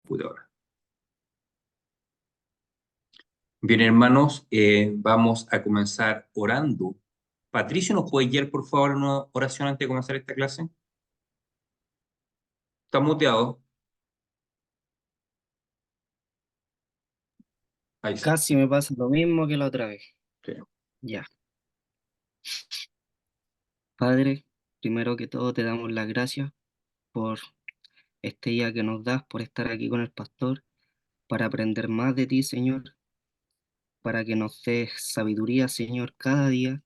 computadora. Bien, hermanos, vamos a comenzar orando. Patricio, ¿nos puede guiar, por favor, en una oración antes de comenzar esta clase? Está muteado. Ahí sí. Casi me pasa lo mismo que la otra vez. Sí. Ya. Padre, primero que todo te damos las gracias por este día que nos das, por estar aquí con el pastor, para aprender más de ti, Señor, para que nos des sabiduría, Señor, cada día,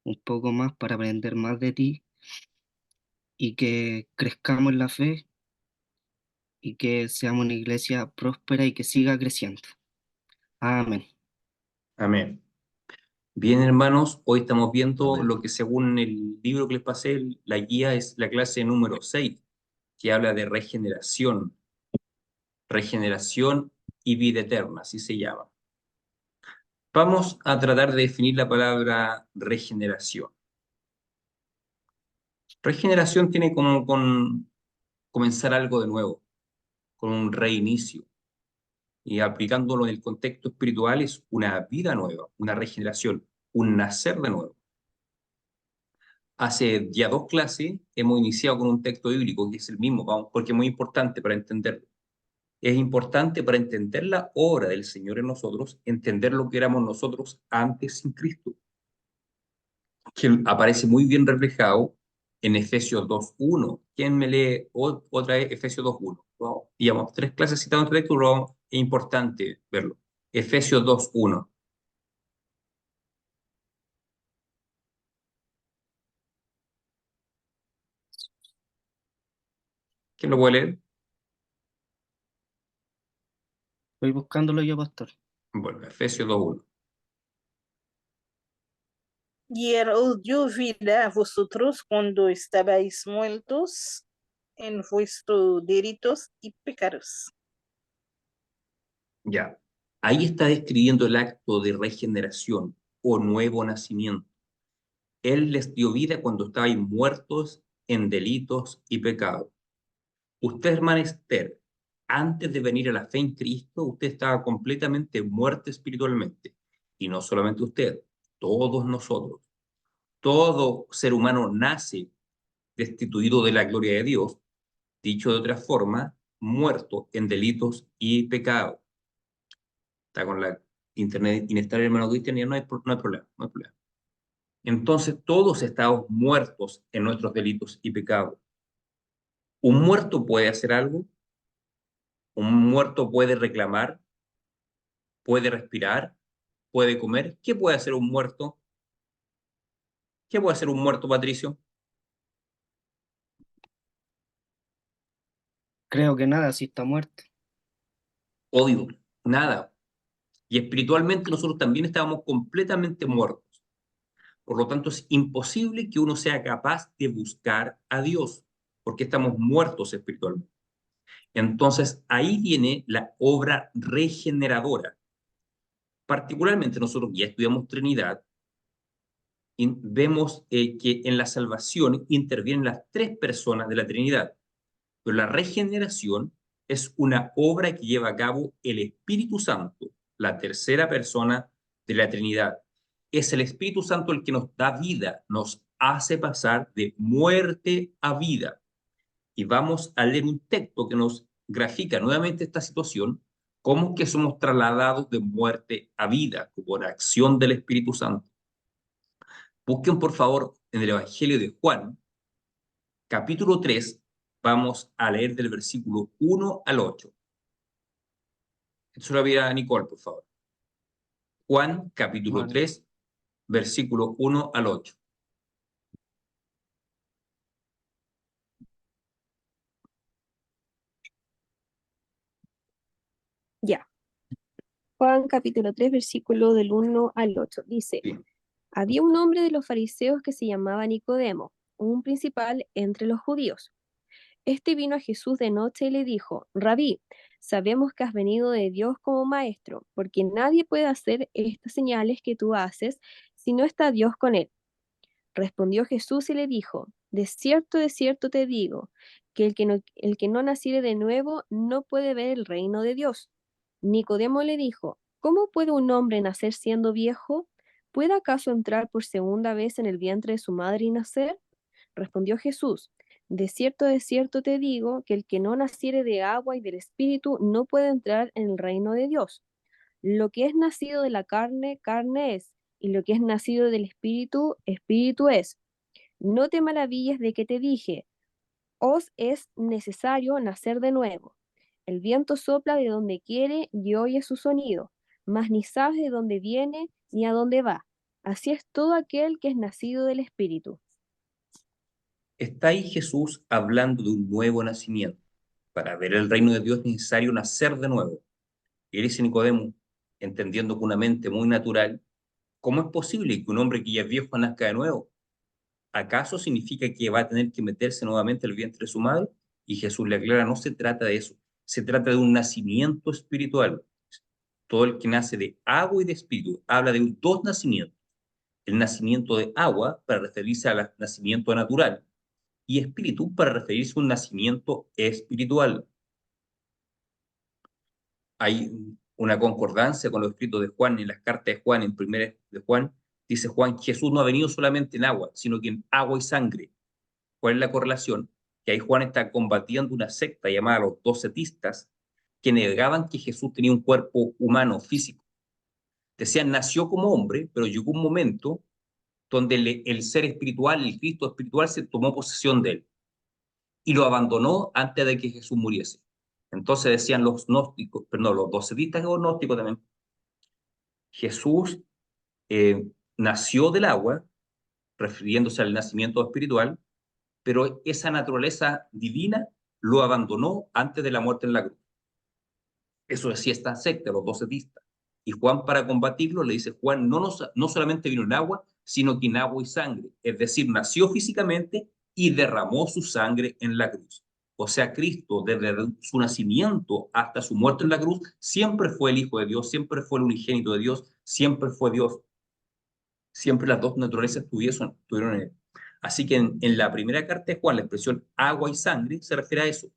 un poco más para aprender más de ti y que crezcamos en la fe y que seamos una iglesia próspera y que siga creciendo. Amén. Amén. Bien, hermanos, hoy estamos viendo Amén. lo que según el libro que les pasé, la guía es la clase número 6, que habla de regeneración y vida eterna, así se llama. Vamos a tratar de definir la palabra regeneración. Regeneración tiene como con comenzar algo de nuevo, con un reinicio. Y aplicándolo en el contexto espiritual es una vida nueva, una regeneración, un nacer de nuevo. Hace ya 2 clases hemos iniciado con un texto bíblico que es el mismo, porque es muy importante para entenderlo. Es importante para entender la obra del Señor en nosotros, entender lo que éramos nosotros antes sin Cristo, que aparece muy bien reflejado en Efesios 2:1. ¿Quién me lee otra vez Efesios 2:1? Wow. Llevamos 3 clases citando este texto, pero es importante verlo. Efesios 2:1. ¿Quién lo puede leer? Voy buscándolo yo, pastor. Bueno, Efesios 2:1. Y él os dio vida a vosotros cuando estabais muertos en vuestros delitos y pecados. Ya. Ahí está describiendo el acto de regeneración o nuevo nacimiento. Él les dio vida cuando estabais muertos en delitos y pecados. Usted, hermana Esther, antes de venir a la fe en Cristo, usted estaba completamente muerto espiritualmente. Y no solamente usted, todos nosotros. Todo ser humano nace destituido de la gloria de Dios, dicho de otra forma, muerto en delitos y pecados. Está con la internet inestable, hermano Cristian, y no hay problema, no hay problema. Entonces todos estamos muertos en nuestros delitos y pecados. ¿Un muerto puede hacer algo? ¿Un muerto puede reclamar? ¿Puede respirar? ¿Puede comer? ¿Qué puede hacer un muerto? ¿Qué puede hacer un muerto, Patricio? Creo que nada, si está muerto. Odio, nada. Y espiritualmente nosotros también estábamos completamente muertos. Por lo tanto, es imposible que uno sea capaz de buscar a Dios, porque estamos muertos espiritualmente. Entonces, ahí viene la obra regeneradora. Particularmente nosotros ya estudiamos Trinidad y vemos que en la salvación intervienen las 3 personas de la Trinidad. Pero la regeneración es una obra que lleva a cabo el Espíritu Santo, la tercera persona de la Trinidad. Es el Espíritu Santo el que nos da vida, nos hace pasar de muerte a vida. Y vamos a leer un texto que nos grafica nuevamente esta situación, cómo que somos trasladados de muerte a vida por acción del Espíritu Santo. Busquen por favor en el Evangelio de Juan, capítulo 3, vamos a leer del versículo 1 al 8. Eso lo voy a Nicole, por favor. Juan, capítulo Juan. 3, versículo 1 al 8. Ya. Juan capítulo 3, versículo del 1 al 8. Dice, Sí. había un hombre de los fariseos que se llamaba Nicodemo, un principal entre los judíos. Este vino a Jesús de noche y le dijo, Rabí, sabemos que has venido de Dios como maestro, porque nadie puede hacer estas señales que tú haces si no está Dios con él. Respondió Jesús y le dijo, de cierto te digo, que el que no naciere de nuevo no puede ver el reino de Dios. Nicodemo le dijo, ¿cómo puede un hombre nacer siendo viejo? ¿Puede acaso entrar por segunda vez en el vientre de su madre y nacer? Respondió Jesús, de cierto te digo, que el que no naciere de agua y del Espíritu no puede entrar en el reino de Dios. Lo que es nacido de la carne, carne es, y lo que es nacido del Espíritu, Espíritu es. No te maravilles de que te dije, os es necesario nacer de nuevo. El viento sopla de donde quiere y oye su sonido, mas ni sabes de dónde viene ni a dónde va. Así es todo aquel que es nacido del Espíritu. Está ahí Jesús hablando de un nuevo nacimiento. Para ver el reino de Dios es necesario nacer de nuevo. Y él dice Nicodemo, entendiendo con una mente muy natural, ¿cómo es posible que un hombre que ya es viejo nazca de nuevo? ¿Acaso significa que va a tener que meterse nuevamente en el vientre de su madre? Y Jesús le aclara, no se trata de eso, se trata de un nacimiento espiritual. Todo el que nace de agua y de espíritu habla de dos nacimientos. El nacimiento de agua para referirse al nacimiento natural y espíritu para referirse a un nacimiento espiritual. Hay una concordancia con los escritos de Juan en las cartas de Juan, en primera de Juan, dice Juan, Jesús no ha venido solamente en agua, sino que en agua y sangre. ¿Cuál es la correlación? Que ahí Juan está combatiendo una secta llamada los docetistas, que negaban que Jesús tenía un cuerpo humano, físico. Decían, nació como hombre, pero llegó un momento donde el ser espiritual, el Cristo espiritual, se tomó posesión de él y lo abandonó antes de que Jesús muriese. Entonces decían los gnósticos, perdón, los docetistas o gnósticos también, Jesús nació del agua, refiriéndose al nacimiento espiritual, pero esa naturaleza divina lo abandonó antes de la muerte en la cruz. Eso decía esta secta, los docetistas. Y Juan, para combatirlo, le dice, Juan no solamente vino en agua, sino que en agua y sangre. Es decir, nació físicamente y derramó su sangre en la cruz. O sea, Cristo, desde su nacimiento hasta su muerte en la cruz, siempre fue el Hijo de Dios, siempre fue el unigénito de Dios, siempre fue Dios. Siempre las dos naturalezas estuvieron en él. Así que en la primera carta de Juan, la expresión agua y sangre se refiere a eso,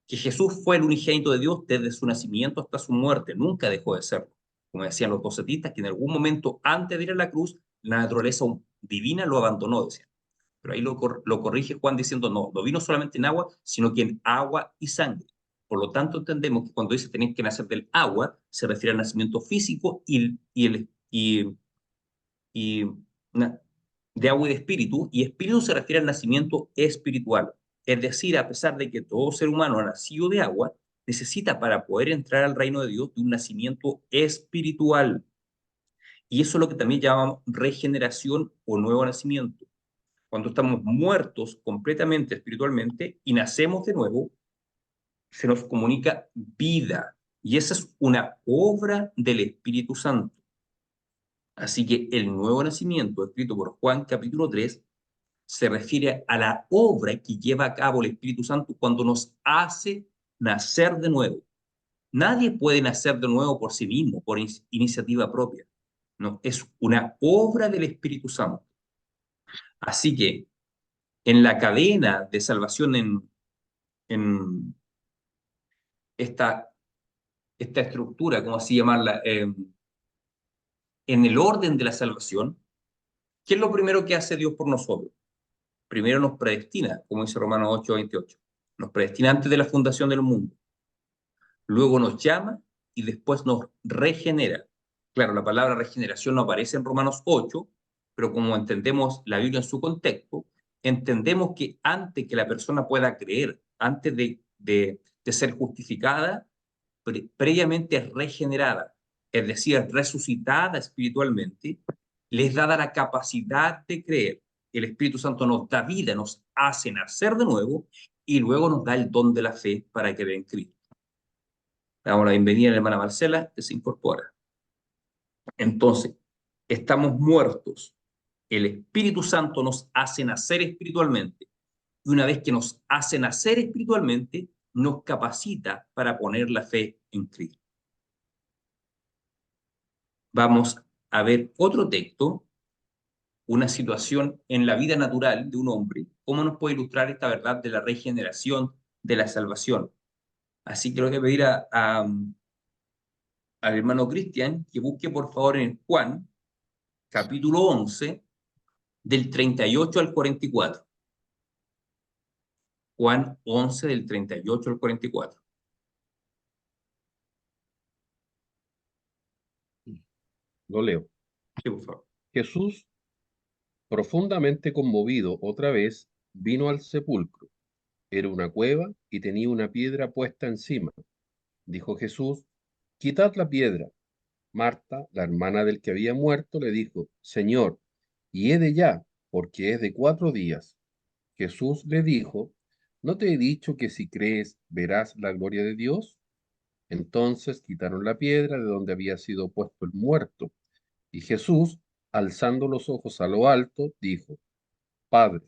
que Jesús fue el unigénito de Dios desde su nacimiento hasta su muerte, nunca dejó de serlo. Como decían los docetistas, que en algún momento antes de ir a la cruz, la naturaleza divina lo abandonó, decían. Pero ahí lo corrige Juan diciendo, no vino solamente en agua, sino que en agua y sangre. Por lo tanto, entendemos que cuando dice tenéis que nacer del agua, se refiere al nacimiento físico y de agua y de espíritu, y espíritu se refiere al nacimiento espiritual. Es decir, a pesar de que todo ser humano ha nacido de agua, necesita para poder entrar al reino de Dios de un nacimiento espiritual. Y eso es lo que también llamamos regeneración o nuevo nacimiento. Cuando estamos muertos completamente espiritualmente y nacemos de nuevo, se nos comunica vida. Y esa es una obra del Espíritu Santo. Así que el nuevo nacimiento, escrito por Juan capítulo 3, se refiere a la obra que lleva a cabo el Espíritu Santo cuando nos hace nacer de nuevo. Nadie puede nacer de nuevo por sí mismo, por iniciativa propia. No, es una obra del Espíritu Santo. Así que en la cadena de salvación, en esta estructura, ¿cómo así llamarla? En el orden de la salvación, ¿qué es lo primero que hace Dios por nosotros? Primero nos predestina, como dice Romanos 8:28. Nos predestina antes de la fundación del mundo. Luego nos llama y después nos regenera. Claro, la palabra regeneración no aparece en Romanos 8, pero como entendemos la Biblia en su contexto, entendemos que antes que la persona pueda creer, antes de ser justificada, previamente regenerada, es decir, resucitada espiritualmente, les dada la capacidad de creer. El Espíritu Santo nos da vida, nos hace nacer de nuevo y luego nos da el don de la fe para creer en Cristo. Le damos la bienvenida a la hermana Marcela, que se incorpora. Entonces, estamos muertos. El Espíritu Santo nos hace nacer espiritualmente. Y una vez que nos hace nacer espiritualmente, nos capacita para poner la fe en Cristo. Vamos a ver otro texto, una situación en la vida natural de un hombre cómo nos puede ilustrar esta verdad de la regeneración, de la salvación. Así que le voy a pedir al hermano Cristian que busque por favor en Juan, capítulo 11, del 38 al 44. Juan 11, del 38 al 44. Lo leo. Sí, por favor. Jesús, profundamente conmovido otra vez, vino al sepulcro. Era una cueva y tenía una piedra puesta encima. Dijo Jesús, quitad la piedra. Marta, la hermana del que había muerto, le dijo, Señor, hiede ya, porque es de 4 días. Jesús le dijo, ¿no te he dicho que si crees verás la gloria de Dios? Entonces quitaron la piedra de donde había sido puesto el muerto. Y Jesús, alzando los ojos a lo alto, dijo, Padre,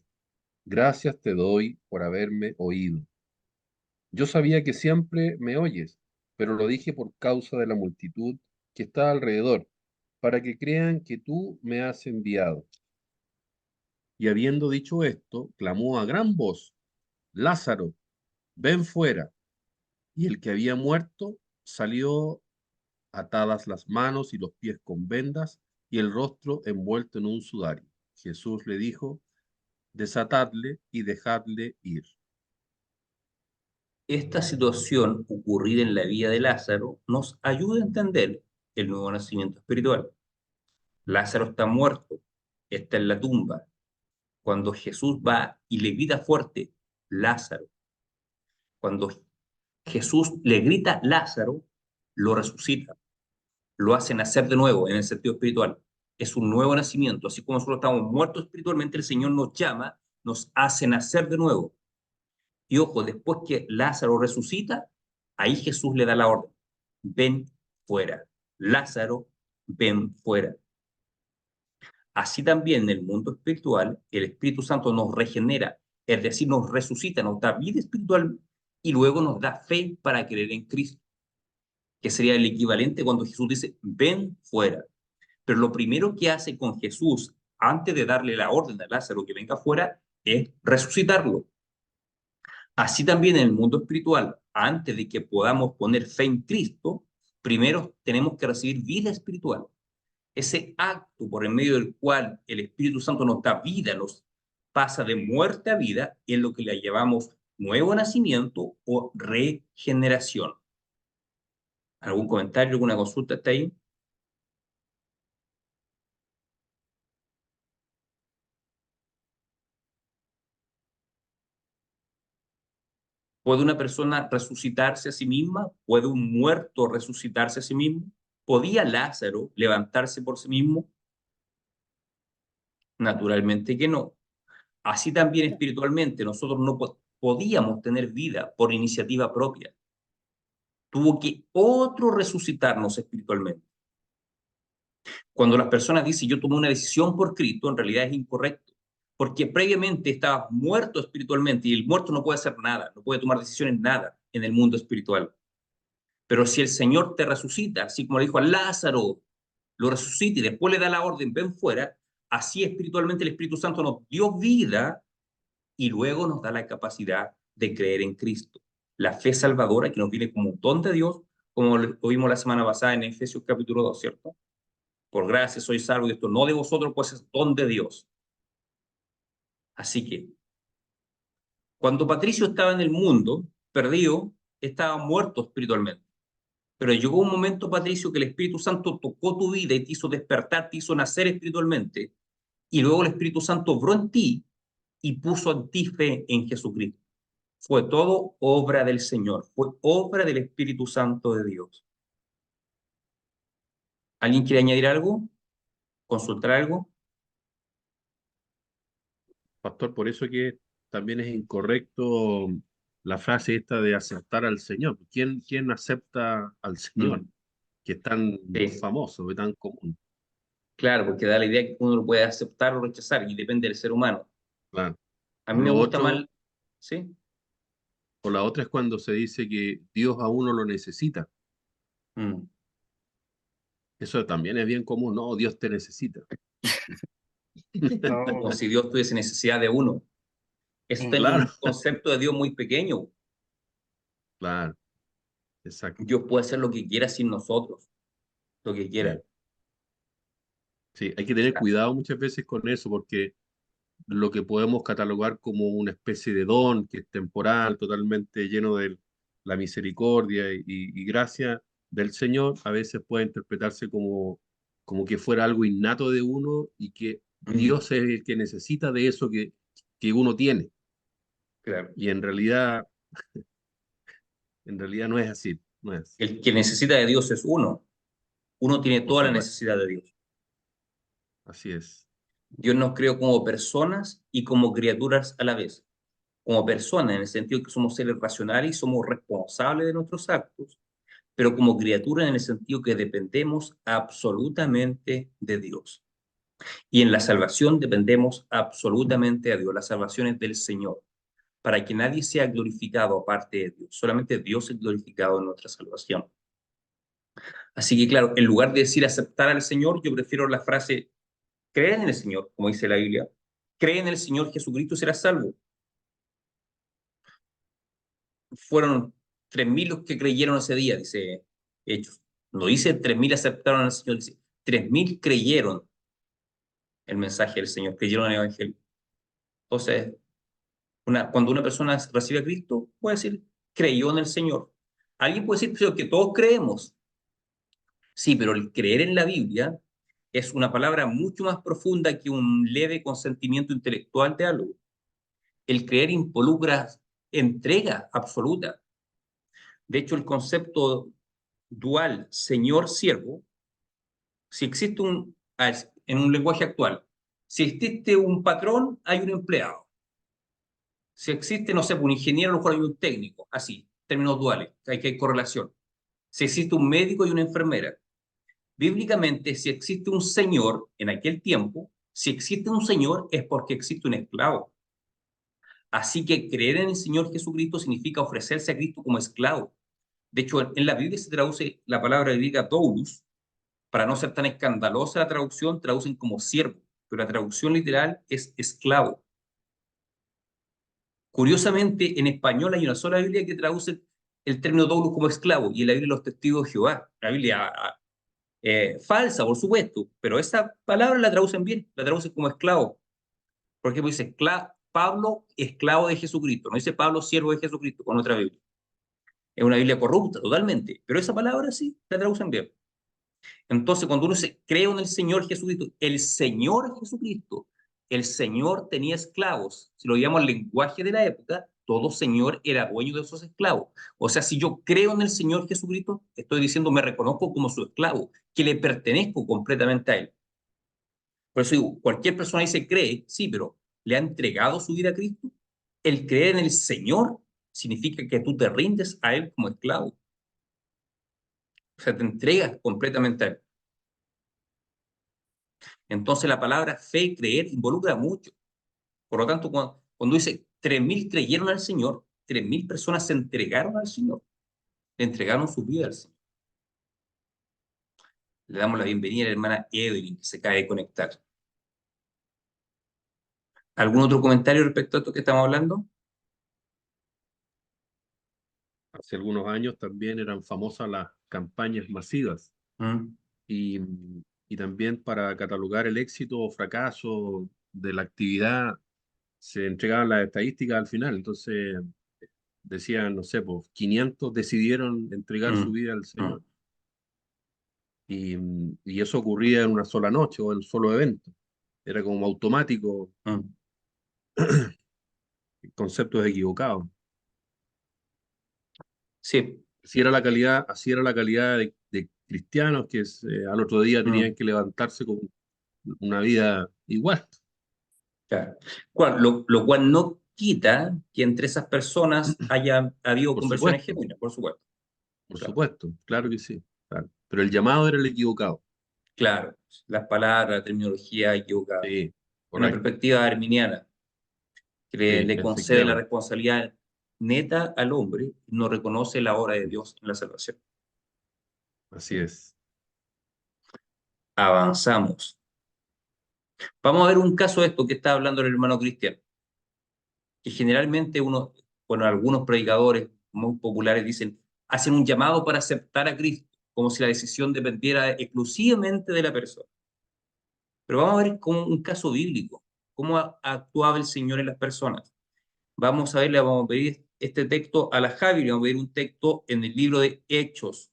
gracias te doy por haberme oído. Yo sabía que siempre me oyes, pero lo dije por causa de la multitud que está alrededor, para que crean que tú me has enviado. Y habiendo dicho esto, clamó a gran voz, Lázaro, ven fuera. Y el que había muerto salió, atadas las manos y los pies con vendas y el rostro envuelto en un sudario. Jesús le dijo, desatadle y dejadle ir. Esta situación ocurrida en la vida de Lázaro nos ayuda a entender el nuevo nacimiento espiritual. Lázaro está muerto, está en la tumba. Cuando Jesús va y le grita fuerte, Lázaro. Cuando Jesús le grita Lázaro, lo resucita, lo hace nacer de nuevo en el sentido espiritual. Es un nuevo nacimiento. Así como nosotros estamos muertos espiritualmente, el Señor nos llama, nos hace nacer de nuevo. Y ojo, después que Lázaro resucita, ahí Jesús le da la orden. Ven fuera. Lázaro, ven fuera. Así también en el mundo espiritual, el Espíritu Santo nos regenera, es decir, nos resucita, nos da vida espiritual y luego nos da fe para creer en Cristo, que sería el equivalente cuando Jesús dice, ven fuera. Pero lo primero que hace con Jesús, antes de darle la orden a Lázaro que venga fuera, es resucitarlo. Así también en el mundo espiritual, antes de que podamos poner fe en Cristo, primero tenemos que recibir vida espiritual. Ese acto por el medio del cual el Espíritu Santo nos da vida, nos pasa de muerte a vida, es lo que le llamamos nuevo nacimiento o regeneración. ¿Algún comentario, alguna consulta hasta ahí? ¿Puede una persona resucitarse a sí misma? ¿Puede un muerto resucitarse a sí mismo? ¿Podía Lázaro levantarse por sí mismo? Naturalmente que no. Así también espiritualmente, nosotros no podíamos tener vida por iniciativa propia. Tuvo que otro resucitarnos espiritualmente. Cuando las personas dicen yo tomé una decisión por Cristo, en realidad es incorrecto, porque previamente estabas muerto espiritualmente y el muerto no puede hacer nada, no puede tomar decisiones nada en el mundo espiritual. Pero si el Señor te resucita, así como le dijo a Lázaro, lo resucita y después le da la orden, ven fuera, así espiritualmente el Espíritu Santo nos dio vida y luego nos da la capacidad de creer en Cristo. La fe salvadora que nos viene como un don de Dios, como lo vimos la semana pasada en Efesios capítulo 2, ¿cierto? Por gracia sois salvos y esto no de vosotros, pues es don de Dios. Así que, cuando Patricio estaba en el mundo, perdido, estaba muerto espiritualmente. Pero llegó un momento, Patricio, que el Espíritu Santo tocó tu vida y te hizo despertar, te hizo nacer espiritualmente. Y luego el Espíritu Santo obró en ti y puso en ti fe en Jesucristo. Fue todo obra del Señor, fue obra del Espíritu Santo de Dios. ¿Alguien quiere añadir algo? ¿Consultar algo? Pastor, por eso que también es incorrecto la frase esta de aceptar al Señor. ¿Quién acepta al Señor? Mm, Que es tan sí, famoso, y tan común. claro, porque da la idea que uno lo puede aceptar o rechazar y depende del ser humano. Claro. A O mí me lo gusta otro, mal, ¿sí? o la otra es cuando se dice que Dios a uno lo necesita. Mm. Eso también es bien común. No, Dios te necesita. Como No, si Dios tuviese necesidad de uno. Es Mm. tener Claro, un concepto de Dios muy pequeño. claro, exacto. Dios puede hacer lo que quiera sin nosotros, lo que quiera. Sí, sí, hay que O tener sea, cuidado muchas veces con eso, porque lo que podemos catalogar como una especie de don que es temporal, totalmente lleno de la misericordia y gracia del Señor, a veces puede interpretarse como que fuera algo innato de uno y que mm, Dios es el que necesita de eso que uno tiene. claro. Y en realidad no es así, no es así, El que necesita de Dios es uno. Uno tiene por toda la supuesto, necesidad de Dios. así es, Dios nos creó como personas y como criaturas a la vez. Como personas, en el sentido que somos seres racionales y somos responsables de nuestros actos, pero como criaturas en el sentido que dependemos absolutamente de Dios. Y en la salvación dependemos absolutamente de Dios. La salvación es del Señor, para que nadie sea glorificado aparte de Dios. Solamente Dios es glorificado en nuestra salvación. Así que claro, en lugar de decir aceptar al Señor, yo prefiero la frase, creer en el Señor, como dice la Biblia. Cree en el Señor Jesucristo y serás salvo. Fueron 3.000 los que creyeron ese día, dice Hechos. No dice 3.000 aceptaron al Señor, dice 3.000 creyeron el mensaje del Señor, creyeron el Evangelio. Entonces, cuando una persona recibe a Cristo, puede decir, creyó en el Señor. Alguien puede decir, pero que todos creemos. Sí, pero el creer en la Biblia es una palabra mucho más profunda que un leve consentimiento intelectual de algo. El creer involucra entrega absoluta. De hecho, el concepto dual señor-siervo, si existe en un lenguaje actual, si existe un patrón, hay un empleado. Si existe, no sé, un ingeniero, a lo mejor hay un técnico, así, términos duales, hay correlación. Si existe un médico y una enfermera. Bíblicamente, si existe un señor en aquel tiempo, si existe un señor es porque existe un esclavo. Así que creer en el Señor Jesucristo significa ofrecerse a Cristo como esclavo. De hecho, en la Biblia se traduce la palabra griega doulos, para no ser tan escandalosa la traducción, traducen como siervo, pero la traducción literal es esclavo. Curiosamente, en español hay una sola Biblia que traduce el término doulos como esclavo, y en la Biblia de los testigos de Jehová. La Biblia falsa, por supuesto, pero esa palabra la traducen bien, la traducen como esclavo. Por ejemplo, dice Pablo, esclavo de Jesucristo, no dice Pablo, siervo de Jesucristo, con otra Biblia. Es una Biblia corrupta, totalmente, pero esa palabra sí, la traducen bien. Entonces, cuando uno se cree en el Señor Jesucristo, el Señor tenía esclavos. Si lo llamamos el lenguaje de la época, todo Señor era dueño de esos esclavos. O sea, si yo creo en el Señor Jesucristo, estoy diciendo, me reconozco como su esclavo, que le pertenezco completamente a Él. Por eso digo, cualquier persona dice cree, sí, pero ¿le ha entregado su vida a Cristo? El creer en el Señor significa que tú te rindes a Él como esclavo. O sea, te entregas completamente a Él. Entonces la palabra fe, creer, involucra mucho. Por lo tanto, cuando dice 3.000 creyeron al Señor, 3.000 personas se entregaron al Señor, le entregaron su vida al Señor. Le damos la bienvenida a la hermana Evelyn, que se acaba de conectar. ¿Algún otro comentario respecto a esto que estamos hablando? hace algunos años también eran famosas las campañas masivas ¿Mm? y, y también para catalogar el éxito o fracaso de la actividad se entregaban las estadísticas al final. Entonces decían, no sé, pues 500 decidieron entregar su ¿Mm? vida al ¿Mm? Señor. Y eso ocurría en una sola noche o en un solo evento. Era como automático, ¿Mm? conceptos equivocados. Sí. Así era la calidad de cristianos que al otro día ¿Mm? tenían que levantarse con una vida igual. Claro. Lo cual no quita que entre esas personas haya habido Por conversiones supuesto, genuinas, por supuesto. por Claro, supuesto, claro que sí. Claro. Pero el llamado era el equivocado. claro. Las palabras, la terminología equivocada. Sí, Una correcto. perspectiva arminiana que Sí, le concede la efectivamente. responsabilidad neta al hombre, no reconoce la obra de Dios en la salvación. Así es. Avanzamos. Vamos a ver un caso de esto que está hablando el hermano Cristian. que generalmente algunos predicadores muy populares dicen, hacen un llamado para aceptar a Cristo, como si la decisión dependiera exclusivamente de la persona. Pero vamos a ver como un caso bíblico, cómo actuaba el Señor en las personas. Vamos a ver, le vamos a pedir este texto a la Javi, le vamos a pedir un texto en el libro de Hechos.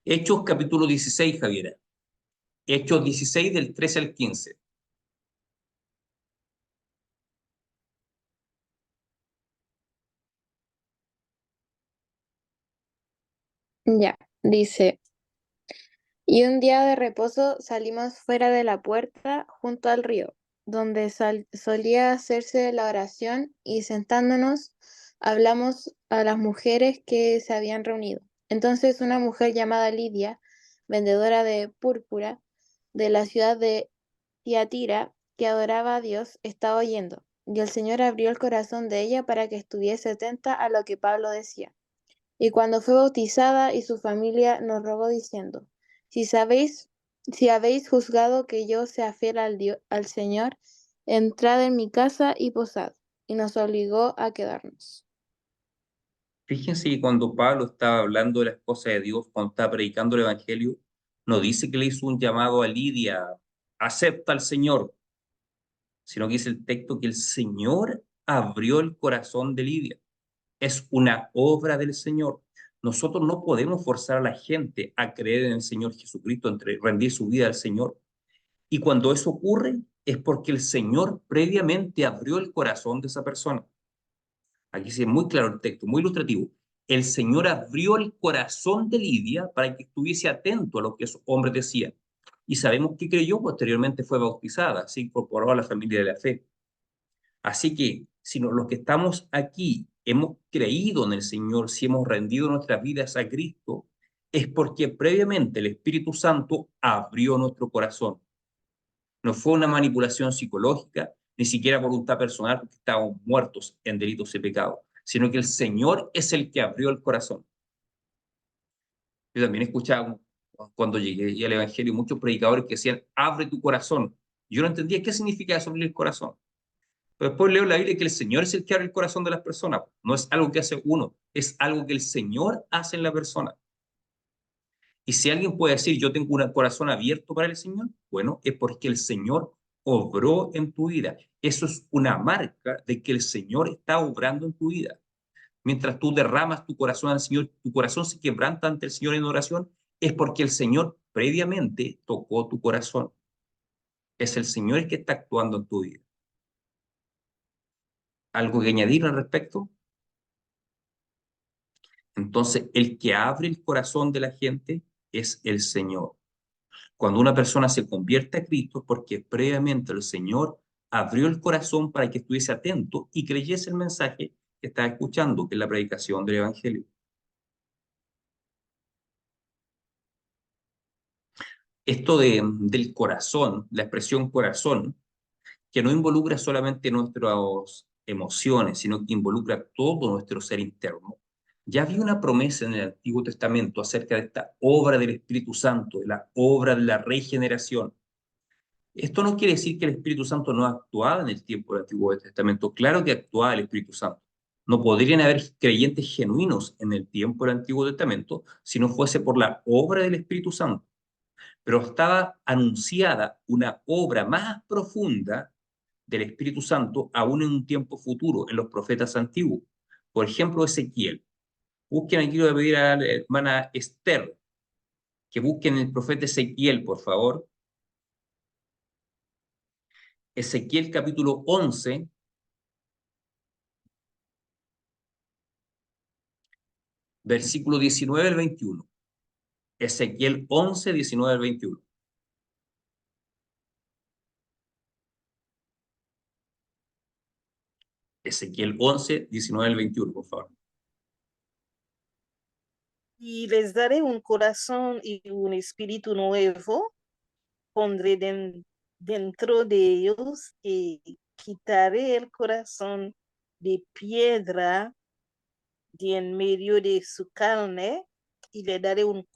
Hechos capítulo 16, Javiera. Hechos 16 del 13 al 15. Ya, dice, y un día de reposo salimos fuera de la puerta junto al río, donde solía hacerse la oración, y sentándonos hablamos a las mujeres que se habían reunido. Entonces una mujer llamada Lidia, vendedora de púrpura de la ciudad de Tiatira, que adoraba a Dios, estaba oyendo, y el Señor abrió el corazón de ella para que estuviese atenta a lo que Pablo decía. Y cuando fue bautizada y su familia, nos rogó diciendo, si habéis juzgado que yo sea fiel al Señor, entrad en mi casa y posad. Y nos obligó a quedarnos. Fíjense que cuando Pablo estaba hablando de las cosas de Dios, cuando estaba predicando el Evangelio, no dice que le hizo un llamado a Lidia, acepta al Señor, sino que dice el texto que el Señor abrió el corazón de Lidia. Es una obra del Señor. Nosotros no podemos forzar a la gente a creer en el Señor Jesucristo, entre rendir su vida al Señor. Y cuando eso ocurre, es porque el Señor previamente abrió el corazón de esa persona. Aquí sí es muy claro el texto, muy ilustrativo. El Señor abrió el corazón de Lidia para que estuviese atento a lo que esos hombres decían. Y sabemos que creyó, posteriormente fue bautizada, se incorporó a la familia de la fe. Así que si los que estamos aquí hemos creído en el Señor, si hemos rendido nuestras vidas a Cristo, es porque previamente el Espíritu Santo abrió nuestro corazón. No fue una manipulación psicológica, ni siquiera voluntad personal, porque estábamos muertos en delitos y pecados, sino que el Señor es el que abrió el corazón. Yo también escuchaba cuando llegué al Evangelio muchos predicadores que decían, abre tu corazón. Yo no entendía qué significa eso, abrir el corazón. Pero después leo en la Biblia que el Señor es el que abre el corazón de las personas. No es algo que hace uno, es algo que el Señor hace en la persona. Y si alguien puede decir, yo tengo un corazón abierto para el Señor, bueno, es porque el Señor obró en tu vida. Eso es una marca de que el Señor está obrando en tu vida. Mientras tú derramas tu corazón al Señor, tu corazón se quebranta ante el Señor en oración, es porque el Señor previamente tocó tu corazón. Es el Señor el que está actuando en tu vida. ¿Algo que añadir al respecto? Entonces, el que abre el corazón de la gente es el Señor. Cuando una persona se convierte a Cristo es porque previamente el Señor abrió el corazón para que estuviese atento y creyese el mensaje que estaba escuchando, que es la predicación del Evangelio. Esto del corazón, la expresión corazón, que no involucra solamente nuestras emociones, sino que involucra todo nuestro ser interno. Ya había una promesa en el Antiguo Testamento acerca de esta obra del Espíritu Santo, de la obra de la regeneración. Esto no quiere decir que el Espíritu Santo no actuaba en el tiempo del Antiguo Testamento. Claro que actuaba el Espíritu Santo. No podrían haber creyentes genuinos en el tiempo del Antiguo Testamento si no fuese por la obra del Espíritu Santo. Pero estaba anunciada una obra más profunda del Espíritu Santo aún en un tiempo futuro, en los profetas antiguos. Por ejemplo, Ezequiel. Busquen aquí, le voy a pedir a la hermana Esther que busquen el profeta Ezequiel, por favor. Ezequiel capítulo 11, versículo 19 al 21. Ezequiel 11, 19 al 21. Ezequiel 11, 19 al 21, por favor. Y les daré un corazón y un espíritu nuevo, pondré dentro de ellos y quitaré el corazón de piedra de en medio de su carne y le daré un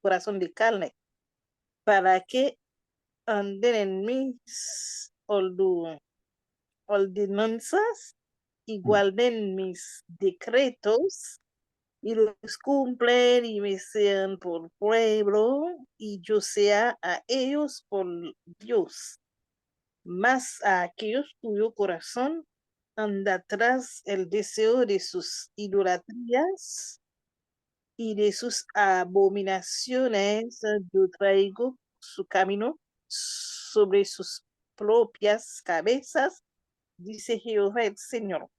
corazón de carne para que anden en mis ordenanzas y guarden mis decretos y los cumplen y me sean por pueblo y yo sea a ellos por Dios. Mas a aquellos cuyo corazón anda tras el deseo de sus idolatrías y de sus abominaciones, yo traigo su camino sobre sus propias cabezas, dice Jehová el Señor.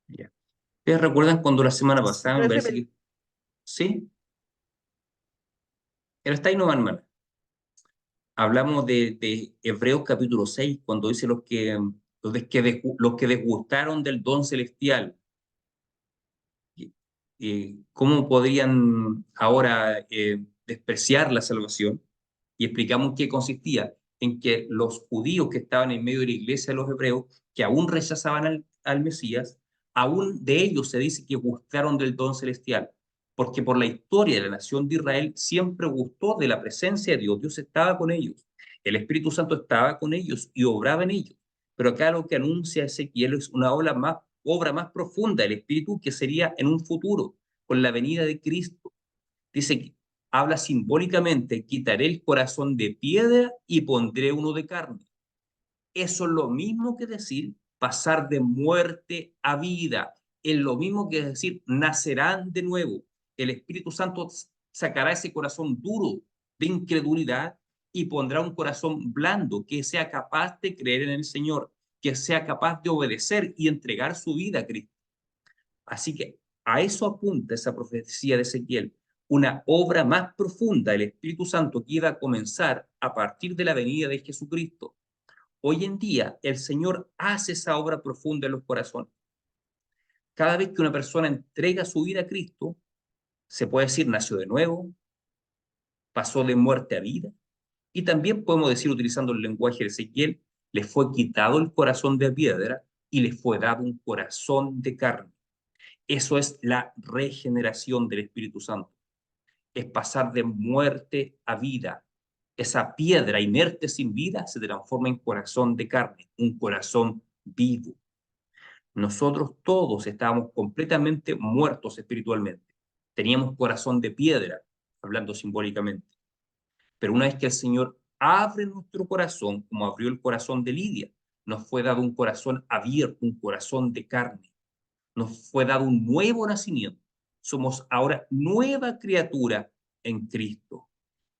Ya. ¿Ustedes recuerdan cuando la semana Es pasada, me parece rebelde. que sí? Pero está ahí no, hermano. Hablamos de Hebreos capítulo 6, cuando dice los que desgustaron del don celestial. ¿Cómo podrían ahora despreciar la salvación? Y explicamos qué consistía, en que los judíos que estaban en medio de la iglesia de los hebreos, que aún rechazaban al Mesías, aún de ellos se dice que gustaron del don celestial, porque por la historia de la nación de Israel siempre gustó de la presencia de Dios. Dios estaba con ellos, el Espíritu Santo estaba con ellos y obraba en ellos. Pero acá lo que anuncia Ezequiel es una obra más profunda del Espíritu que sería en un futuro, con la venida de Cristo. Dice que habla simbólicamente: quitaré el corazón de piedra y pondré uno de carne. Eso es lo mismo que decir pasar de muerte a vida. Es lo mismo que decir nacerán de nuevo. El Espíritu Santo sacará ese corazón duro de incredulidad y pondrá un corazón blando que sea capaz de creer en el Señor, que sea capaz de obedecer y entregar su vida a Cristo. Así que a eso apunta esa profecía de Ezequiel, una obra más profunda del Espíritu Santo que iba a comenzar a partir de la venida de Jesucristo. Hoy en día el Señor hace esa obra profunda en los corazones. Cada vez que una persona entrega su vida a Cristo, se puede decir nació de nuevo, pasó de muerte a vida, y también podemos decir, utilizando el lenguaje de Ezequiel, le fue quitado el corazón de piedra y le fue dado un corazón de carne. Eso es la regeneración del Espíritu Santo. Es pasar de muerte a vida. Esa piedra inerte sin vida se transforma en corazón de carne, un corazón vivo. Nosotros todos estábamos completamente muertos espiritualmente. Teníamos corazón de piedra, hablando simbólicamente. Pero una vez que el Señor abre nuestro corazón, como abrió el corazón de Lidia, nos fue dado un corazón abierto, un corazón de carne. Nos fue dado un nuevo nacimiento. Somos ahora nueva criatura en Cristo.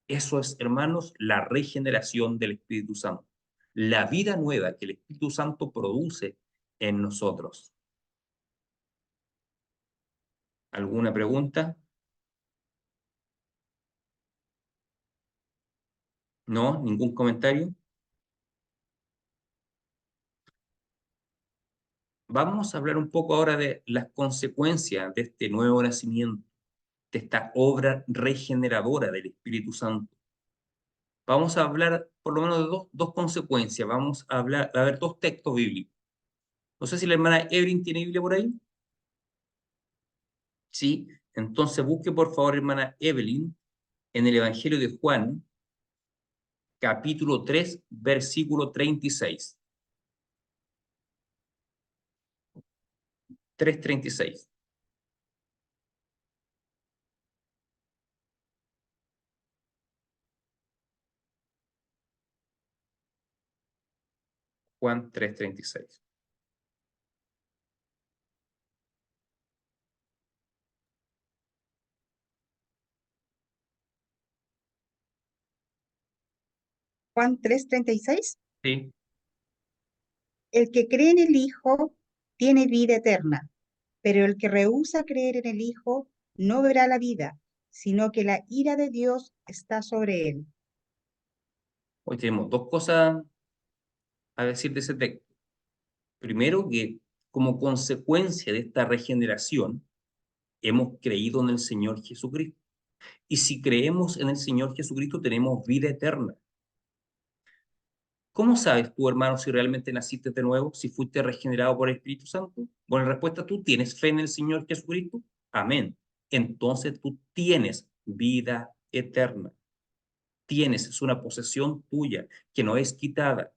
Eso es, hermanos, la regeneración del Espíritu Santo. La vida nueva que el Espíritu Santo produce en nosotros. ¿Alguna pregunta? ¿No? ¿Ningún comentario? Vamos a hablar un poco ahora de las consecuencias de este nuevo nacimiento, de esta obra regeneradora del Espíritu Santo. Vamos a hablar por lo menos de dos consecuencias. Vamos a ver dos textos bíblicos. No sé si la hermana Evelyn tiene Biblia por ahí. Sí, entonces busque por favor, hermana Evelyn, en el Evangelio de Juan, capítulo 3, versículo 36. 3:36. Juan 3:36. Juan 3:36. Sí, El que cree en el Hijo tiene vida eterna, pero el que rehúsa creer en el Hijo no verá la vida, sino que la ira de Dios está sobre él. hoy tenemos dos cosas a decir de ese texto. Primero, que como consecuencia de esta regeneración, hemos creído en el Señor Jesucristo. Y si creemos en el Señor Jesucristo, tenemos vida eterna. ¿Cómo sabes tú, hermano, si realmente naciste de nuevo, si fuiste regenerado por el Espíritu Santo? Bueno, respuesta, ¿tú tienes fe en el Señor Jesucristo? Amén. Entonces tú tienes vida eterna. Tienes, es una posesión tuya que no es quitada.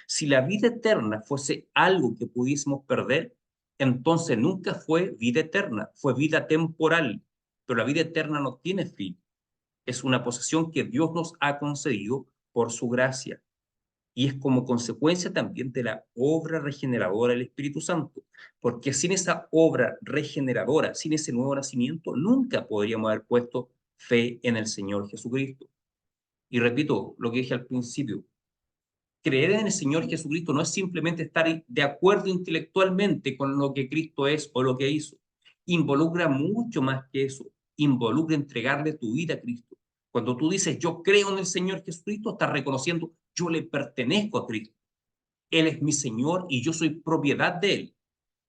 Si la vida eterna fuese algo que pudiésemos perder, entonces nunca fue vida eterna, fue vida temporal. Pero la vida eterna no tiene fin. Es una posesión que Dios nos ha concedido por su gracia. Y es como consecuencia también de la obra regeneradora del Espíritu Santo. Porque sin esa obra regeneradora, sin ese nuevo nacimiento, nunca podríamos haber puesto fe en el Señor Jesucristo. Y repito lo que dije al principio, creer en el Señor Jesucristo no es simplemente estar de acuerdo intelectualmente con lo que Cristo es o lo que hizo. Involucra mucho más que eso. Involucra entregarle tu vida a Cristo. Cuando tú dices, yo creo en el Señor Jesucristo, estás reconociendo, yo le pertenezco a Cristo. Él es mi Señor y yo soy propiedad de Él.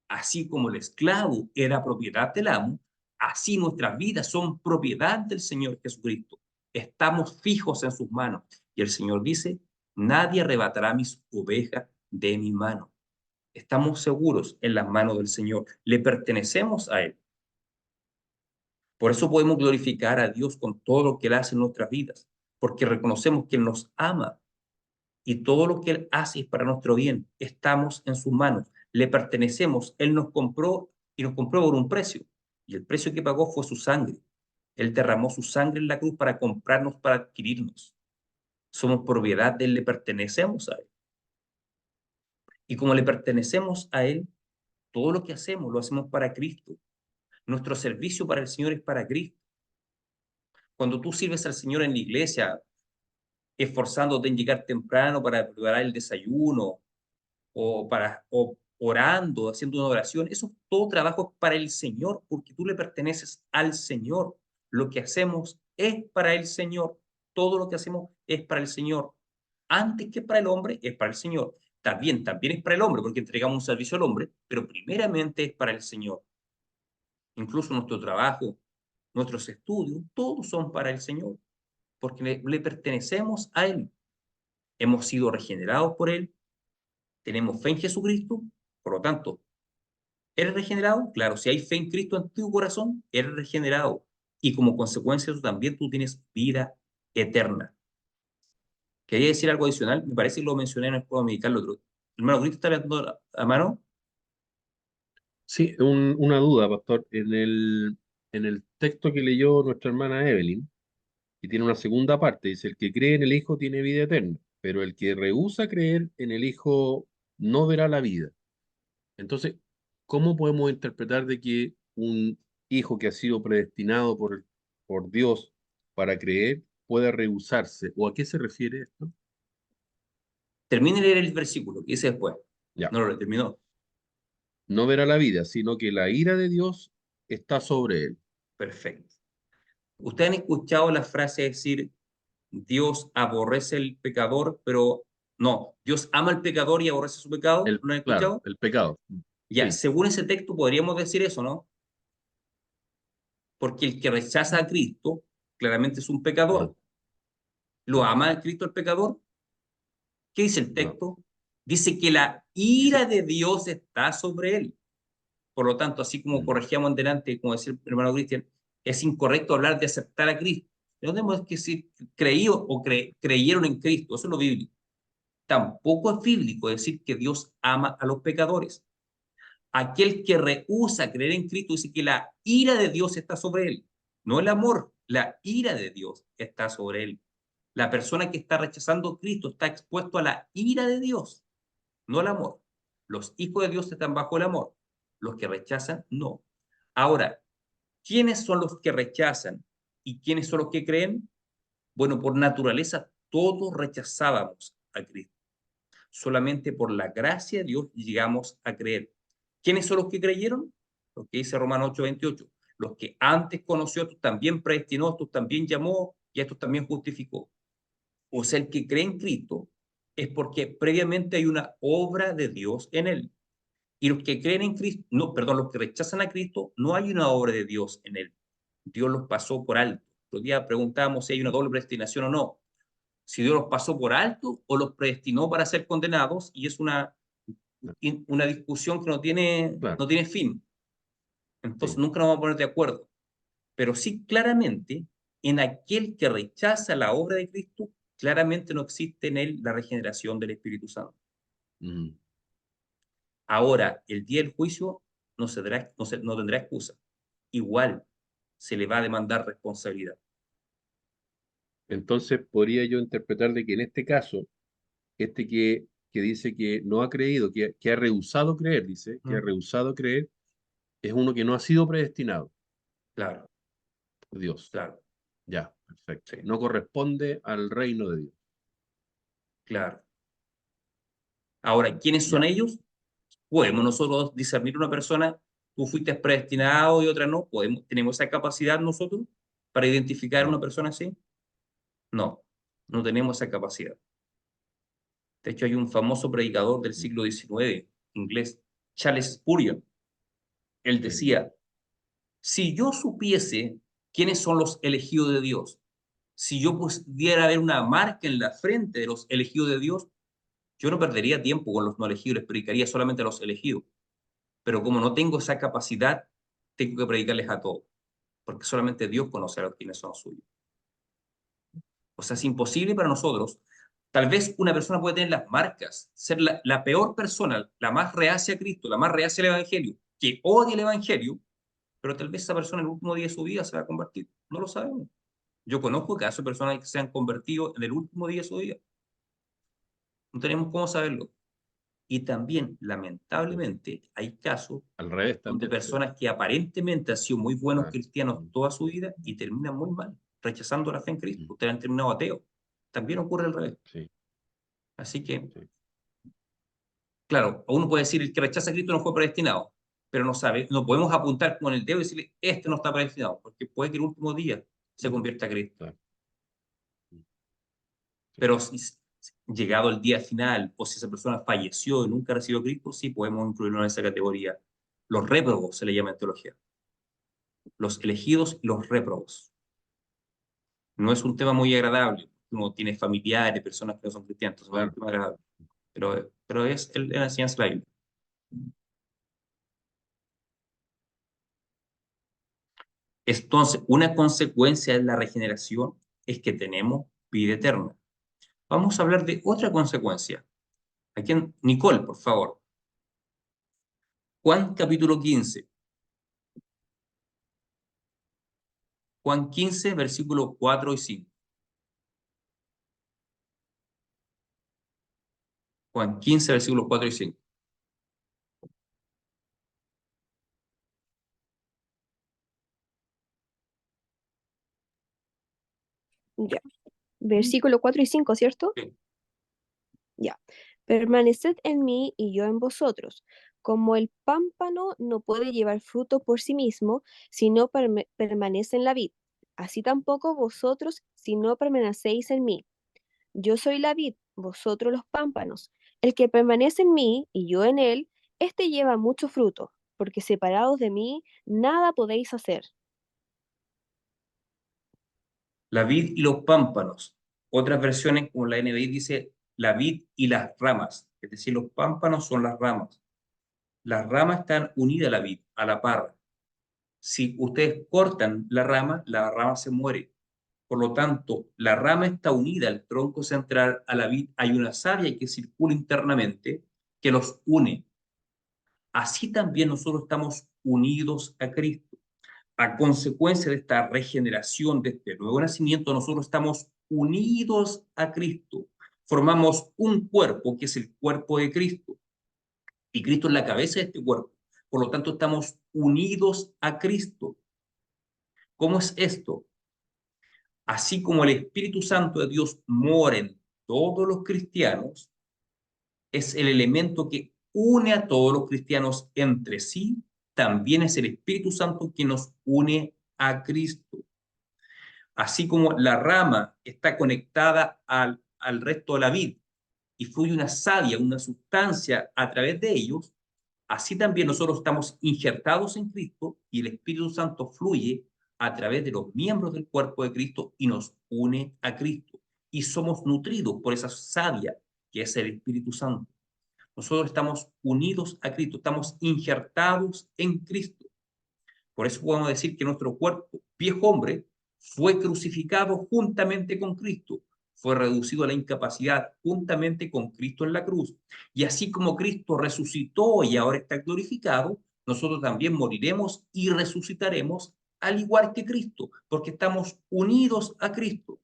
Así como el esclavo era propiedad del amo, así nuestras vidas son propiedad del Señor Jesucristo. Estamos fijos en sus manos. Y el Señor dice, nadie arrebatará mis ovejas de mi mano. Estamos seguros en las manos del Señor. Le pertenecemos a Él. Por eso podemos glorificar a Dios con todo lo que Él hace en nuestras vidas, porque reconocemos que Él nos ama y todo lo que Él hace es para nuestro bien. Estamos en sus manos, le pertenecemos. Él nos compró y nos compró por un precio, y el precio que pagó fue su sangre. Él derramó su sangre en la cruz para comprarnos, para adquirirnos. Somos propiedad de Él, le pertenecemos a Él. Y como le pertenecemos a Él, todo lo que hacemos lo hacemos para Cristo. Nuestro servicio para el Señor es para Cristo. Cuando tú sirves al Señor en la iglesia, esforzándote en llegar temprano para preparar el desayuno, o orando, haciendo una oración, eso todo trabajo es para el Señor, porque tú le perteneces al Señor. Lo que hacemos es para el Señor. Todo lo que hacemos es para el Señor. Antes que para el hombre, es para el Señor. También es para el hombre, porque entregamos un servicio al hombre, pero primeramente es para el Señor. Incluso nuestro trabajo, nuestros estudios, todos son para el Señor, porque le pertenecemos a Él. Hemos sido regenerados por Él, tenemos fe en Jesucristo, por lo tanto, ¿eres regenerado? Claro, si hay fe en Cristo en tu corazón, eres regenerado. Y como consecuencia de eso también tú tienes vida eterna. Quería decir algo adicional, me parece que lo mencioné, no puedo meditarlo otro. Hermano Cristo, ¿está levantando la mano? Sí, una duda, pastor. En el texto que leyó nuestra hermana Evelyn, y tiene una segunda parte, dice, el que cree en el Hijo tiene vida eterna, pero el que rehúsa creer en el Hijo no verá la vida. Entonces, ¿cómo podemos interpretar de que un hijo que ha sido predestinado por Dios para creer pueda rehusarse? ¿O a qué se refiere esto? Termine de leer el versículo que dice después. Ya, No lo terminó. no verá la vida, sino que la ira de Dios está sobre él. Perfecto. ¿Ustedes han escuchado la frase decir, Dios aborrece el pecador, pero no, Dios ama al pecador y aborrece su pecado? ¿No lo han Claro, escuchado? el pecado. Ya, Sí, según ese texto podríamos decir eso, ¿no? Porque el que rechaza a Cristo claramente es un pecador. no, ¿Lo no, ama a Cristo el pecador? ¿Qué dice el no. texto? Dice que la Dice, ira de Dios está sobre él. Por lo tanto, así como mm, corregíamos en delante, como decía el hermano Cristian, es incorrecto hablar de aceptar a Cristo. No tenemos que decir creído o creyeron en Cristo, eso es lo bíblico. Tampoco es bíblico decir que Dios ama a los pecadores. Aquel que rehúsa creer en Cristo dice que la ira de Dios está sobre él. No el amor, la ira de Dios está sobre él. La persona que está rechazando a Cristo está expuesto a la ira de Dios, no al amor. Los hijos de Dios están bajo el amor. Los que rechazan, no. Ahora, ¿quiénes son los que rechazan y quiénes son los que creen? Bueno, por naturaleza todos rechazábamos a Cristo. Solamente por la gracia de Dios llegamos a creer. ¿Quiénes son los que creyeron? Lo que dice Romanos 8:28. Los que antes conoció, estos también predestinó, estos también llamó y estos también justificó. O sea, el que cree en Cristo es porque previamente hay una obra de Dios en él. Y los que creen en Cristo, no, perdón, los que rechazan a Cristo, no hay una obra de Dios en él. Dios los pasó por alto. Otro día preguntábamos si hay una doble predestinación o no. Si Dios los pasó por alto o los predestinó para ser condenados, y es una discusión que claro, no tiene fin. Entonces sí. nunca nos vamos a poner de acuerdo. Pero sí claramente, en aquel que rechaza la obra de Cristo, claramente no existe en él la regeneración del Espíritu Santo. Mm. Ahora, el día del juicio no tendrá excusa. Igual se le va a demandar responsabilidad. Entonces podría yo interpretar de que en este caso, este que dice que no ha creído, que ha rehusado creer, dice, que ha rehusado creer, es uno que no ha sido predestinado Claro, por Dios. claro, Ya, perfecto. sí, No corresponde al reino de Dios. claro. Ahora, ¿quiénes son Ya. ellos? ¿Podemos nosotros discernir una persona, tú fuiste predestinado y otra no? ¿Tenemos esa capacidad nosotros para identificar a una No. persona así? No, no tenemos esa capacidad. De hecho, hay un famoso predicador del siglo XIX, inglés, Charles Spurgeon. Él Sí. decía, si yo supiese quiénes son los elegidos de Dios, si yo pudiera ver una marca en la frente de los elegidos de Dios, yo no perdería tiempo con los no elegidos, les predicaría solamente a los elegidos. Pero como no tengo esa capacidad, tengo que predicarles a todos, porque solamente Dios conoce a los quienes son suyos. O sea, es imposible para nosotros. Tal vez una persona puede tener las marcas, ser la peor persona, la más reacia a Cristo, la más reacia al Evangelio, que odia el Evangelio, pero tal vez esa persona en el último día de su vida se va a convertir. No lo sabemos. Yo conozco casos de personas que se han convertido en el último día de su vida. No tenemos cómo saberlo. Y también, lamentablemente, hay casos Al revés donde también. Sí. personas que aparentemente han sido muy buenos Ah, cristianos toda su vida y terminan muy mal, rechazando la fe en Cristo. mm, Ustedes han terminado ateos. También ocurre al revés. sí, Así que, sí. claro, uno puede decir el que rechaza a Cristo no fue predestinado, pero no sabe, no podemos apuntar con el dedo y decirle, este no está predestinado, porque puede que el último día se convierta a Cristo. Claro. Sí. Pero si llegado el día final, o si esa persona falleció y nunca recibió a Cristo, sí podemos incluirlo en esa categoría. Los réprobos se le llama en teología. Los elegidos y los réprobos. No es un tema muy agradable. Uno tiene familiares, personas que no son cristianos, entonces no es un Claro. tema agradable. Pero es la enseñanza de la Biblia. Entonces, una consecuencia de la regeneración es que tenemos vida eterna. Vamos a hablar de otra consecuencia. Aquí, Nicole, por favor. Juan capítulo 15. Juan 15, versículos 4 y 5. Juan 15, versículos 4 y 5. Ya. Versículo 4 y 5, ¿cierto? Sí. Ya. Permaneced en mí y yo en vosotros. Como el pámpano no puede llevar fruto por sí mismo si no permanece en la vid, así tampoco vosotros si no permanecéis en mí. Yo soy la vid, vosotros los pámpanos. El que permanece en mí y yo en él, éste lleva mucho fruto, porque separados de mí nada podéis hacer. La vid y los pámpanos. Otras versiones, como la NBI, dice la vid y las ramas. Es decir, los pámpanos son las ramas. Las ramas están unidas a la vid, a la parra. Si ustedes cortan la rama se muere. Por lo tanto, la rama está unida al tronco central, a la vid. Hay una savia que circula internamente que los une. Así también nosotros estamos unidos a Cristo. A consecuencia de esta regeneración, de este nuevo nacimiento, nosotros estamos unidos a Cristo. Formamos un cuerpo que es el cuerpo de Cristo. Y Cristo es la cabeza de este cuerpo. Por lo tanto, estamos unidos a Cristo. ¿Cómo es esto? Así como el Espíritu Santo de Dios mora en todos los cristianos, es el elemento que une a todos los cristianos entre sí, también es el Espíritu Santo que nos une a Cristo. Así como la rama está conectada al resto de la vid y fluye una savia, una sustancia a través de ellos, así también nosotros estamos injertados en Cristo y el Espíritu Santo fluye a través de los miembros del cuerpo de Cristo y nos une a Cristo. Y somos nutridos por esa savia que es el Espíritu Santo. Nosotros estamos unidos a Cristo, estamos injertados en Cristo. Por eso podemos decir que nuestro cuerpo, viejo hombre, fue crucificado juntamente con Cristo, fue reducido a la incapacidad juntamente con Cristo en la cruz. Y así como Cristo resucitó y ahora está glorificado, nosotros también moriremos y resucitaremos al igual que Cristo, porque estamos unidos a Cristo.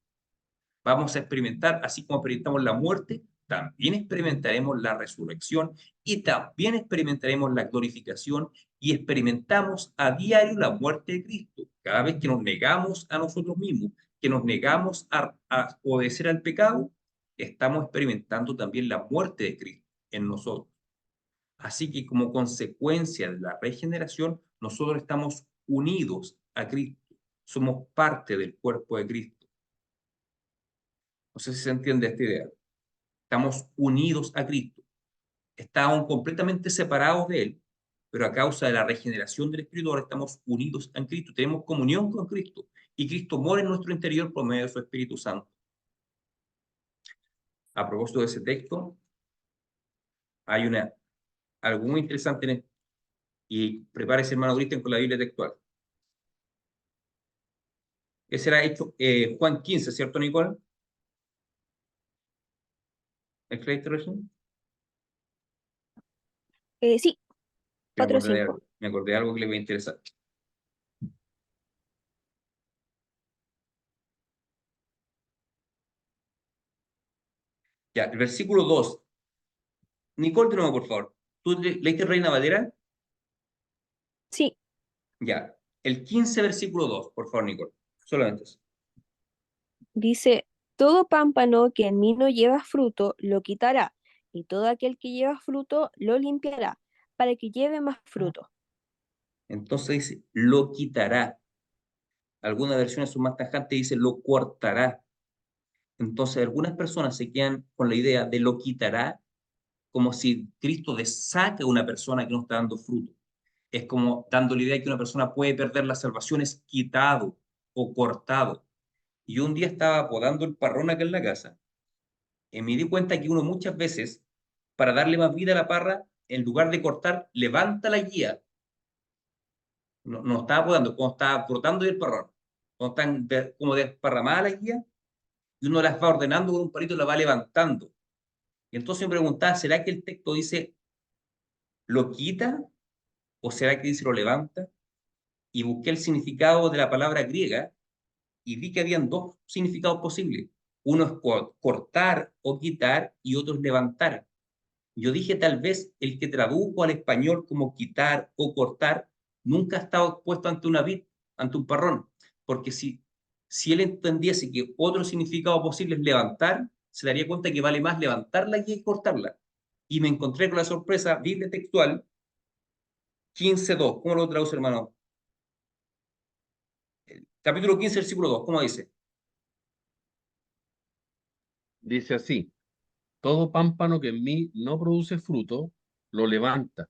Vamos a experimentar, así como experimentamos la muerte, también experimentaremos la resurrección y también experimentaremos la glorificación y experimentamos a diario la muerte de Cristo. Cada vez que nos negamos a nosotros mismos, que nos negamos a obedecer al pecado, estamos experimentando también la muerte de Cristo en nosotros. Así que como consecuencia de la regeneración, nosotros estamos unidos a Cristo. Somos parte del cuerpo de Cristo. No sé si se entiende esta idea. Estamos unidos a Cristo. Estábamos completamente separados de Él, pero a causa de la regeneración del Espíritu ahora estamos unidos en Cristo. Tenemos comunión con Cristo y Cristo mora en nuestro interior por medio de su Espíritu Santo. A propósito de ese texto, hay algo muy interesante en y prepárese, hermano Cristian, con la Biblia textual. Ese era hecho Juan 15, ¿cierto, Nicole? Sí, 4 o 5. Me acordé de algo que le va a interesar. Ya, el versículo 2. Nicole, de nuevo, por favor. ¿Tú leíste Reina Valera? Sí, Ya. El 15, versículo 2, por favor, Nicole. Solamente eso. dice, todo pámpano que en mí no lleva fruto, lo quitará, y todo aquel que lleva fruto, lo limpiará, para que lleve más fruto. Entonces dice, lo quitará. Algunas versiones son más tajantes y dice, lo cortará. Entonces, algunas personas se quedan con la idea de lo quitará, como si Cristo desaca a una persona que no está dando fruto. Es como dando la idea de que una persona puede perder la salvación, es quitado o cortado. Y yo un día estaba podando el parrón acá en la casa y me di cuenta que uno muchas veces, para darle más vida a la parra, en lugar de cortar, levanta la guía. No estaba podando, como estaba brotando el parrón. Cuando están como desparramadas las guías, y uno las va ordenando con un palito y las va levantando. Y entonces me preguntaba, ¿será que el texto dice lo quita o será que dice lo levanta? Y busqué el significado de la palabra griega y vi que habían dos significados posibles. Uno es cortar o quitar y otro es levantar. Yo dije, tal vez el que tradujo al español como quitar o cortar nunca ha estado puesto ante una vid, ante un parrón, porque si él entendiese que otro significado posible es levantar, se daría cuenta que vale más levantarla que cortarla. Y me encontré con la sorpresa, Biblia textual, 15:2. ¿Cómo lo traduce, hermano? Capítulo 15, versículo 2, ¿cómo dice? Dice así, todo pámpano que en mí no produce fruto, lo levanta,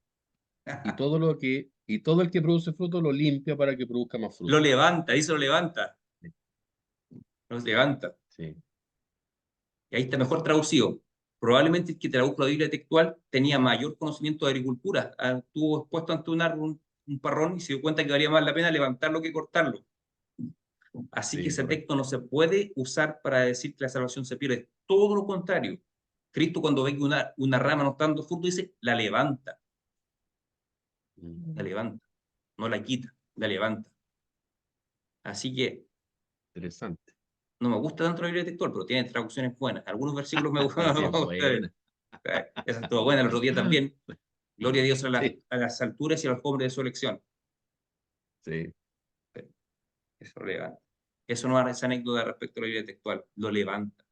y todo el que produce fruto lo limpia para que produzca más fruto. Lo levanta, dice lo levanta. Lo levanta. Sí. Y ahí está mejor traducido. Probablemente el que tradujo la Biblia textual tenía mayor conocimiento de agricultura. Estuvo expuesto ante un parrón y se dio cuenta que valía más la pena levantarlo que cortarlo. Así que Sí, ese correcto. texto no se puede usar para decir que la salvación se pierde. Todo lo contrario. Cristo, cuando ve que una rama no está dando fruto, dice, la levanta. La levanta. No la quita, la levanta. Así que Interesante. no me gusta tanto la Biblia textual, pero tiene traducciones buenas. Algunos versículos me gustan. Sí, es buena. Esa estuvo buena el otro día también. Gloria a Dios a Sí, las alturas y a los hombres de su elección. sí. Eso lo levanta. Eso no es anécdota respecto a la Biblia textual. Lo levanta.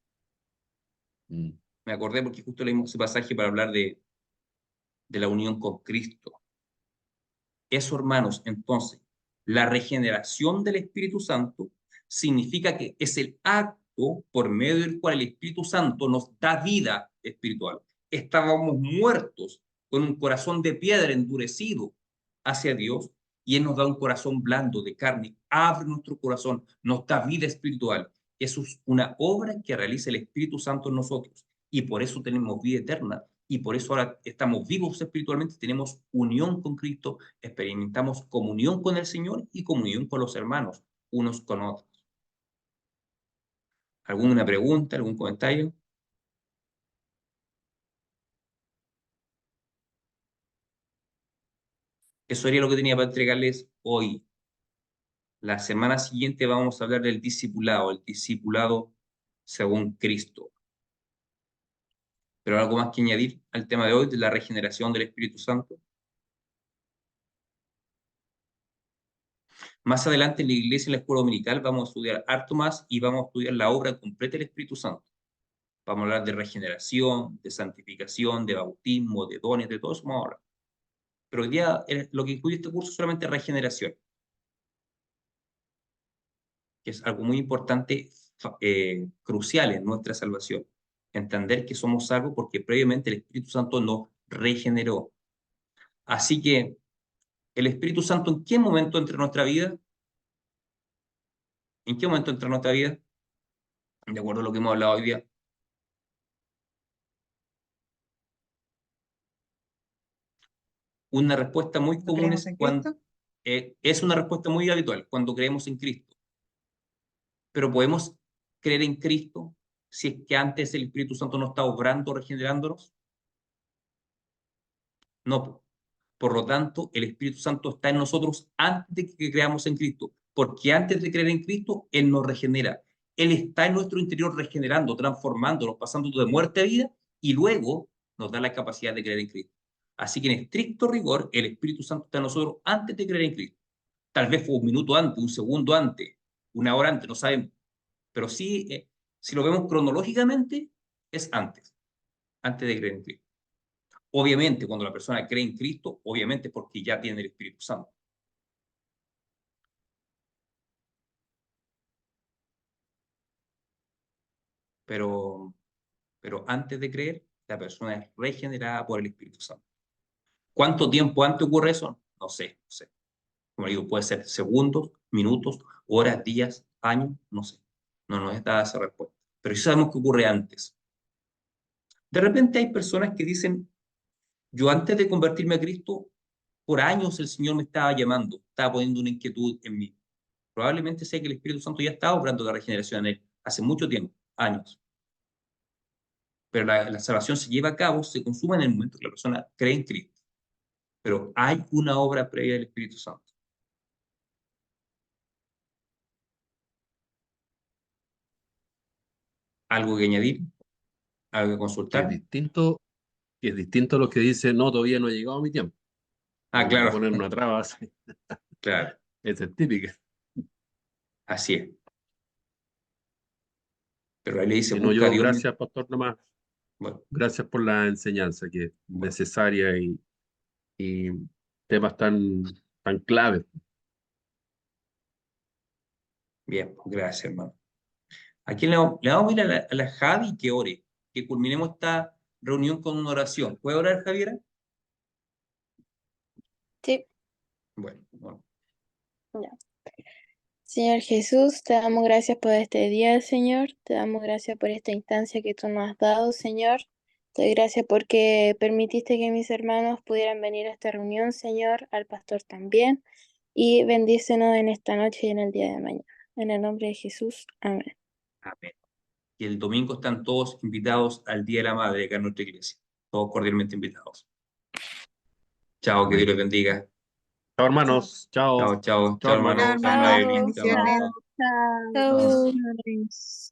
Mm. Me acordé porque justo leímos ese pasaje para hablar de la unión con Cristo. Eso, hermanos, entonces, la regeneración del Espíritu Santo significa que es el acto por medio del cual el Espíritu Santo nos da vida espiritual. Estábamos muertos con un corazón de piedra endurecido hacia Dios y Él nos da un corazón blando de carne, abre nuestro corazón, nos da vida espiritual. Eso es una obra que realiza el Espíritu Santo en nosotros y por eso tenemos vida eterna y por eso ahora estamos vivos espiritualmente, tenemos unión con Cristo, experimentamos comunión con el Señor y comunión con los hermanos, unos con otros. ¿Alguna pregunta, algún comentario? Eso sería lo que tenía para entregarles hoy. La semana siguiente vamos a hablar del discipulado, el discipulado según Cristo. Pero algo más que añadir al tema de hoy, de la regeneración del Espíritu Santo. Más adelante en la iglesia, en la escuela dominical, vamos a estudiar harto más y vamos a estudiar la obra completa del Espíritu Santo. Vamos a hablar de regeneración, de santificación, de bautismo, de dones, de todo eso vamos a hablar. Pero hoy día lo que incluye este curso es solamente regeneración, que es algo muy importante, crucial en nuestra salvación. Entender que somos salvos porque previamente el Espíritu Santo nos regeneró. Así que, ¿el Espíritu Santo en qué momento entra en nuestra vida? ¿En qué momento entra en nuestra vida? De acuerdo a lo que hemos hablado hoy día. Una respuesta muy ¿No común creemos es en cuando... Cristo? Es una respuesta muy habitual, cuando creemos en Cristo. Pero podemos creer en Cristo si es que antes el Espíritu Santo no está obrando, regenerándonos. No. Por lo tanto, el Espíritu Santo está en nosotros antes de que creamos en Cristo, porque antes de creer en Cristo, Él nos regenera. Él está en nuestro interior regenerando, transformándonos, pasando de muerte a vida, y luego nos da la capacidad de creer en Cristo. Así que en estricto rigor, el Espíritu Santo está en nosotros antes de creer en Cristo. Tal vez fue un minuto antes, un segundo antes, una hora antes, no sabemos. Pero sí, si lo vemos cronológicamente, es antes de creer en Cristo. Obviamente, cuando la persona cree en Cristo, obviamente porque ya tiene el Espíritu Santo. Pero antes de creer, la persona es regenerada por el Espíritu Santo. ¿Cuánto tiempo antes ocurre eso? No sé, no sé. Como digo, puede ser segundos, minutos, horas, días, años, no sé. No nos está esa respuesta. Pero sí sabemos que ocurre antes. De repente hay personas que dicen, yo antes de convertirme a Cristo, por años el Señor me estaba llamando, estaba poniendo una inquietud en mí. Probablemente sea que el Espíritu Santo ya estaba obrando la regeneración en él hace mucho tiempo, años. Pero la salvación se lleva a cabo, se consuma en el momento que la persona cree en Cristo. Pero hay una obra previa del Espíritu Santo. ¿Algo que añadir? ¿Algo que Que es consultar? distinto, que es distinto a los que dicen, no, todavía no ha llegado mi tiempo. Ah, Como que claro, ponen una traba así. claro, Esa es típica. así es. Pero ahí le dice, Si no, busca a yo, Dios. gracias, pastor, nomás. Bueno, Gracias por la enseñanza, que es bueno, necesaria y temas tan claves. bien, pues, gracias, hermano. Aquí le vamos a ir a la Javi que ore, que culminemos esta reunión con una oración. ¿Puede orar, Javiera? Sí, Bueno, bueno. ya. Señor Jesús, te damos gracias por este día, Señor. Te damos gracias por esta instancia que tú nos has dado, Señor. Te doy gracias porque permitiste que mis hermanos pudieran venir a esta reunión, Señor, al pastor también. Y bendícenos en esta noche y en el día de mañana. En el nombre de Jesús, amén. Amén. Y el domingo están todos invitados al Día de la Madre acá en nuestra iglesia. Todos cordialmente invitados. Chao, que Dios Amén. les bendiga. Chao, Chao. hermanos. Chao. Chao, chao, Chao, chao, hermano. hermanos. Chao, Hermanos, Evelyn. Chao, bendiciones. mamá. Chao. Chao.